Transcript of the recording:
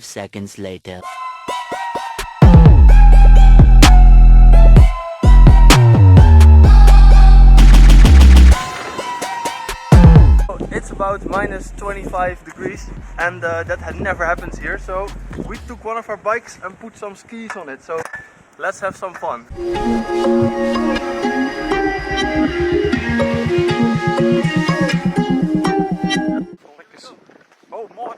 Seconds later. It's about minus 25 degrees and that never happens here, so we took one of our bikes and put some skis on it, so let's have some fun. Oh, more.